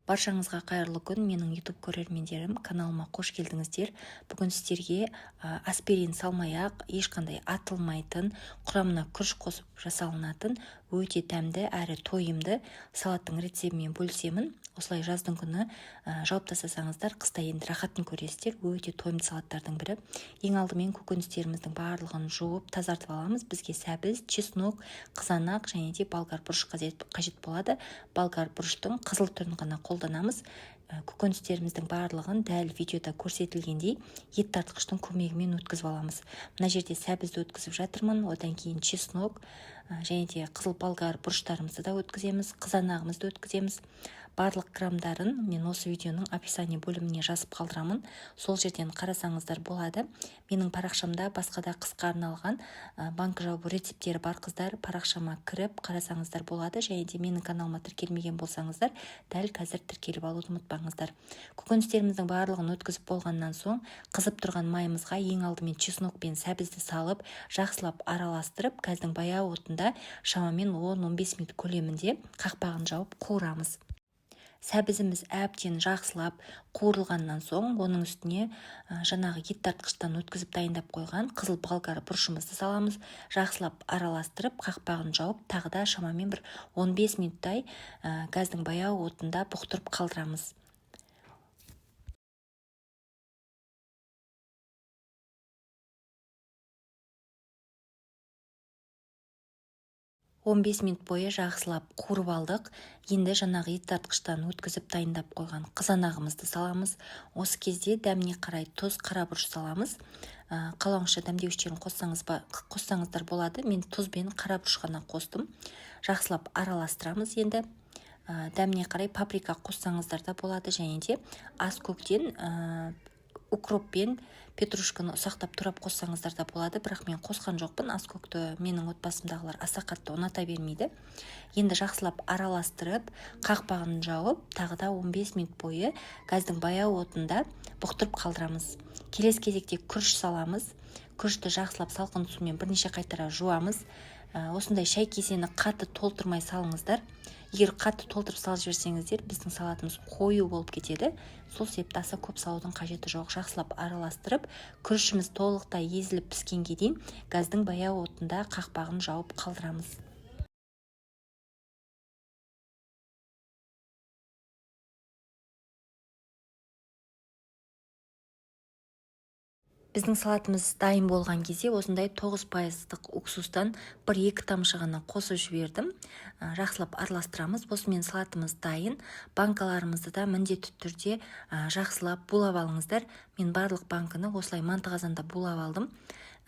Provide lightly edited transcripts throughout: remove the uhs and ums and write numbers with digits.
Баршаңызға қайырлы күн, менің YouTube көрермендерім, каналыма қош келдіңіздер. Бүгін сіздерге аспирин салмай-ақ, ешқандай атылмайтын, құрамына күріш қосып жасалынатын өте тәмді әрі тойымды салаттың рецебімен бөлісемін. Осылай жаздың күні жауып тастасаңыздар, қыста енді рахатын көресіздер. Өте тойымды салаттардың бірі. Ең алдымен көкөністеріміздің барлығын жуып тазартып аламыз. Бізге сәбіз, чеснок, қызанақ және де болгар бұрыш қажет болады. Болгар бұрыштың қызыл түрін ғана қолданамыз. Көкөністеріміздің барлығын дәл видеода көрсетілгендей ет тартқыштың көмегімен өткізіп аламыз. Мына жерде сәбізді өткізіп жатырмын, одан кейін чеснок және де қызыл болгар бұрыштарымызды да өткіземіз, қызанағымызды өткіземіз. Барлық грамдарын мен осы видеоның описание бөліміне жазып қалдырамын. Сол жерден қарасаңыздар болады. Менің парақшамда басқа да қысқа арналған банка жабу рецептері бар, қыздар. Парақшама кіріп қарасаңыздар болады. Және де менің каналыма тіркелмеген болсаңыздар, дәл қазір тіркеліп алуды ұмытпаңыздар. Көкөністеріміздің барлығын өткізіп болғаннан соң, қызып тұрған майымызға ең алдымен чеснок пен сәбізді салып, жақсылап араластырып, газдың баяу отында шамамен 10-15 минут көлемінде қақпағын жауып қуырамыз. Сәбізіміз әбден жақсылап қуырылғаннан соң, оның үстіне жаңағы ет тартқыштан өткізіп дайындап қойған қызыл болгар бұрышымызды саламыз. Жақсылап араластырып, қақпағын жауып, тағы да шамамен бір 15 минуттай газдың баяу отында бұқтырып қалдырамыз. Он 15 минут бойы жақсылап қуырып алдық. Енді жаңағы ет тартқыштан өткізіп дайындап қойған қызанағымызды саламыз. Осы кезде дәміне қарай тұз, қара бұрыш саламыз. Қалауыңызша дәмдеуіштерін қоссаңыздар болады. Мен тұз бен қара бұрыш ғана қостым. Жақсылап араластырамыз енді. Дәміне қарай паприка қоссаңыздар да болады, және де ас көктен укроп пен петрушканы ұсақтап турап қоссаңыздар да болады, бірақ мен қосқан жоқпын. Ас көкті менің отбасымдағылар аса қатты ұната бермейді. Енді жақсылап араластырып, қақпағын жауып, тағы да 15 минут бойы газдың баяу отында бұқтырып қалдырамыз. Келесі кезекте күріш саламыз. Күрішті жақсылап салқын сумен бірнеше қайтара жуамыз. Осындай шай кесені қатты толтырмай салыңыздар. Егер қатты толтырып салып жіберсеңіздер, біздің салатымыз қою болып кетеді. Сол себепті аса көп салудың қажеті жоқ. Жақсылап араластырып, күрішіміз толықтай езіліп піскенге дейін газдың баяу отында қақпағын жауып қалдырамыз. Біздің салатымыз дайын болған кезде осындай 9% уксустан 1-2 тамшы ғана қосып жібердім. Жақсылап араластырамыз. Осымен салатымыз дайын. Банкаларымызды да міндетті түрде жақсылап булап алыңыздар. Мен барлық банканы осылай манты қазанда булап алдым.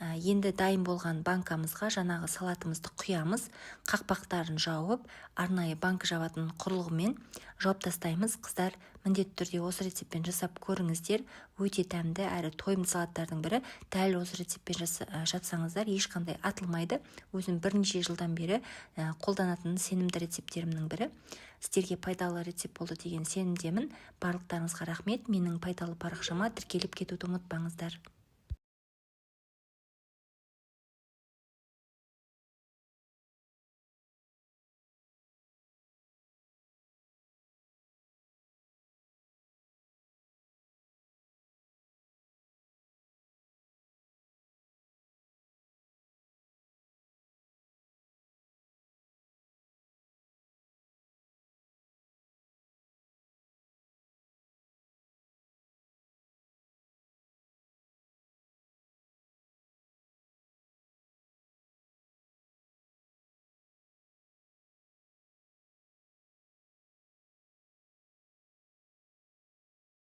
Енді дайын болған банкамызға жаңағы салатымызды құямыз. Қақпақтарын жауып, арнайы банка жабатын құрылғымен жауып тастаймыз. Қыздар, міндетті түрде осы рецептпен жасап көріңіздер. Өте тәмді әрі тойымды салаттардың бірі. Дәл осы рецептпен жатсаңыздар, ешқандай атылмайды. Өзім бірнеше жылдан бері қолданатын сенімді рецептерімнің бірі. Сіздерге пайдалы рецепт болды деген сенімдемін. Барлықтарыңызға рахмет. Менің пайдалы парақшама тіркеліп кетуді ұмытпаңыздар.